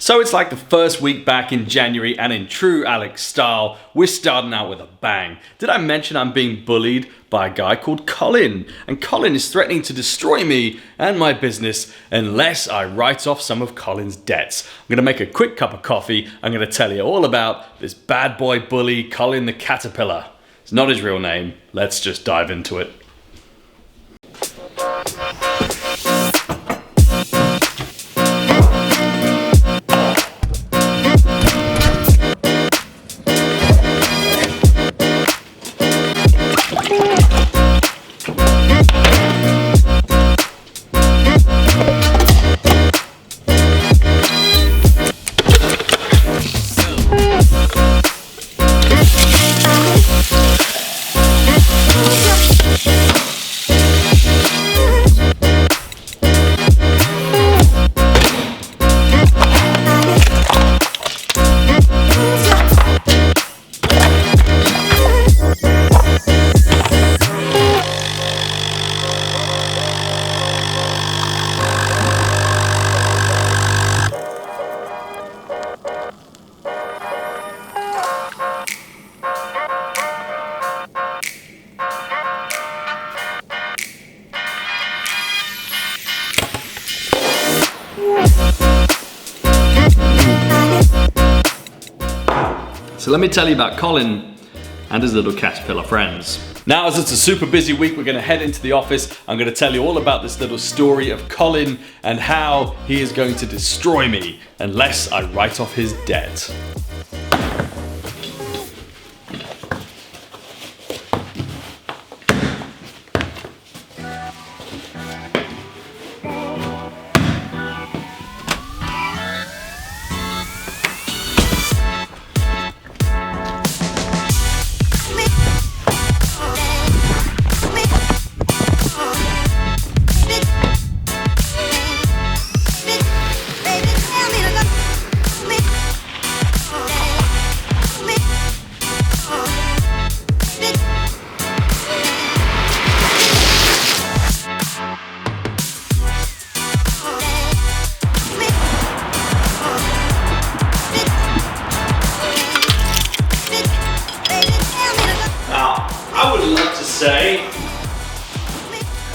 So it's like the first week back in January, and in true Alex style, we're starting out with a bang. Did I mention I'm being bullied by a guy called Colin? And Colin is threatening to destroy me and my business unless I write off some of Colin's debts. I'm gonna make a quick cup of coffee. I'm gonna tell you all about this bad boy bully, Colin the Caterpillar. It's not his real name. Let's just dive into it. So let me tell you about Colin and his little caterpillar friends. Now, as it's a super busy week, we're gonna head into the office. I'm gonna tell you all about this little story of Colin and how he is going to destroy me unless I write off his debt.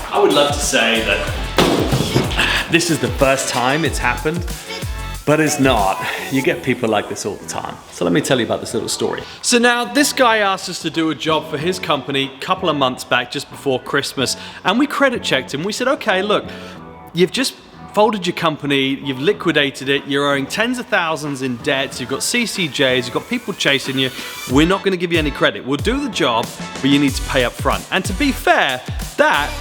I would love to say that this is the first time it's happened, but it's not. You get people like this all the time. So let me tell you about this little story. So now this guy asked us to do a job for his company a couple of months back, just before Christmas, and we credit checked him. We said, okay, look, you've just folded your company, you've liquidated it, you're owing tens of thousands in debts, you've got CCJs, you've got people chasing you. We're not gonna give you any credit. We'll do the job, but you need to pay up front. And to be fair, that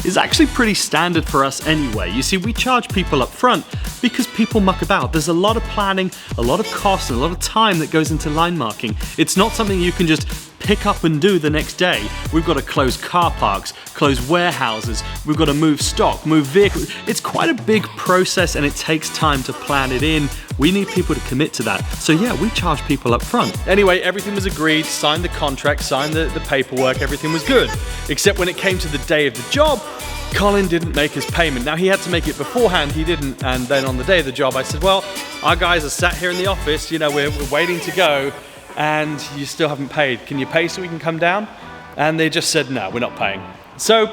is actually pretty standard for us anyway. You see, we charge people up front because people muck about. There's a lot of planning, a lot of cost, and a lot of time that goes into line marking. It's not something you can just pick up and do the next day. We've got to close car parks, close warehouses, we've got to move stock, move vehicles. It's quite a big process and it takes time to plan it in. We need people to commit to that. So yeah, we charge people up front. Anyway, everything was agreed, signed the contract, signed the paperwork, everything was good. Except when it came to the day of the job, Colin didn't make his payment. Now he had to make it beforehand, he didn't, and then on the day of the job I said, well, our guys are sat here in the office, you know, we're waiting to go, and you still haven't paid. Can you pay so we can come down? And they just said, no, we're not paying. So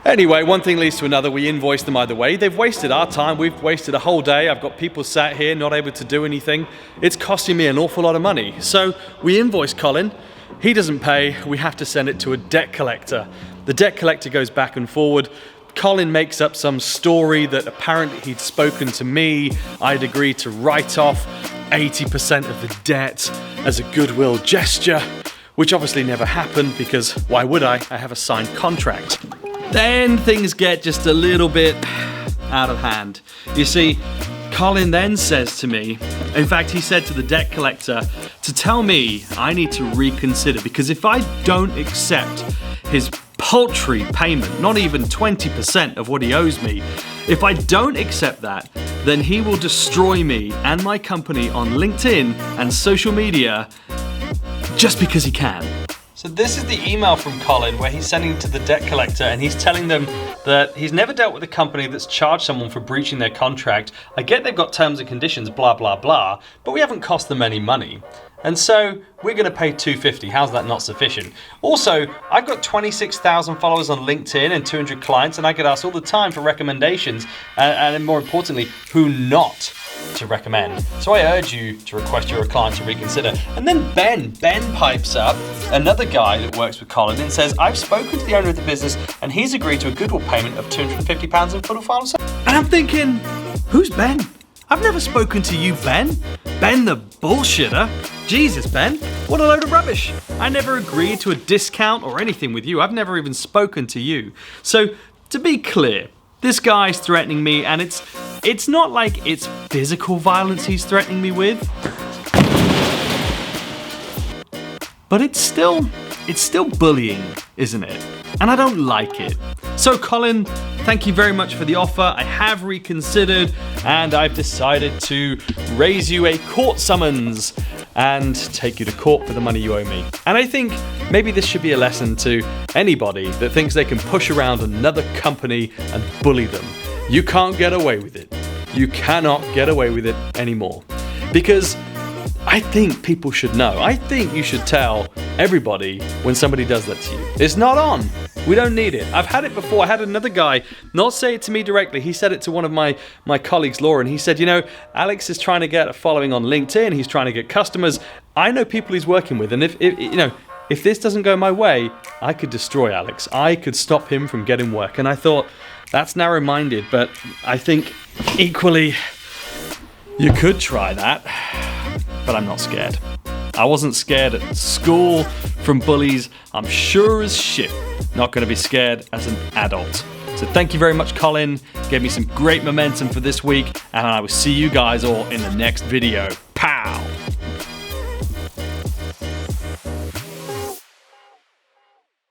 anyway, one thing leads to another. We invoiced them either way. They've wasted our time. We've wasted a whole day. I've got people sat here not able to do anything. It's costing me an awful lot of money. So we invoice Colin. He doesn't pay. We have to send it to a debt collector. The debt collector goes back and forward. Colin makes up some story that apparently he'd spoken to me. I'd agreed to write off 80% of the debt as a goodwill gesture, which obviously never happened because why would I? I have a signed contract. Then things get just a little bit out of hand. You see, Colin then says to me, in fact, he said to the debt collector to tell me I need to reconsider, because if I don't accept his paltry payment, not even 20% of what he owes me, if I don't accept that, then he will destroy me and my company on LinkedIn and social media just because he can. So this is the email from Colin where he's sending to the debt collector and he's telling them that he's never dealt with a company that's charged someone for breaching their contract. I get they've got terms and conditions, blah, blah, blah, but we haven't cost them any money. And so we're going to pay $250. How's that not sufficient? Also, I've got 26,000 followers on LinkedIn and 200 clients, and I get asked all the time for recommendations and more importantly, who not to recommend. So I urge you to request your client to reconsider. And then Ben pipes up, another guy that works with Colin, and says, I've spoken to the owner of the business and he's agreed to a goodwill payment of £250 in full final service. And I'm thinking, who's Ben? I've never spoken to you, Ben. Ben the bullshitter. Jesus, Ben, what a load of rubbish. I never agreed to a discount or anything with you. I've never even spoken to you. So to be clear, this guy's threatening me, and it's not like it's physical violence he's threatening me with, but it's still bullying, isn't it? And I don't like it. So Colin, thank you very much for the offer. I have reconsidered and I've decided to raise you a court summons and take you to court for the money you owe me. And I think maybe this should be a lesson to anybody that thinks they can push around another company and bully them. You can't get away with it. You cannot get away with it anymore. Because I think people should know. I think you should tell everybody when somebody does that to you. It's not on. We don't need it. I've had it before. I had another guy not say it to me directly. He said it to one of my colleagues, Laura, and he said, Alex is trying to get a following on LinkedIn. He's trying to get customers. I know people he's working with, and if this doesn't go my way, I could destroy Alex. I could stop him from getting work. And I thought, that's narrow-minded, but I think equally you could try that. But I'm not scared. I wasn't scared at school from bullies. I'm sure as shit not going to be scared as an adult. So thank you very much, Colin. Gave me some great momentum for this week, and I will see you guys all in the next video. Pow!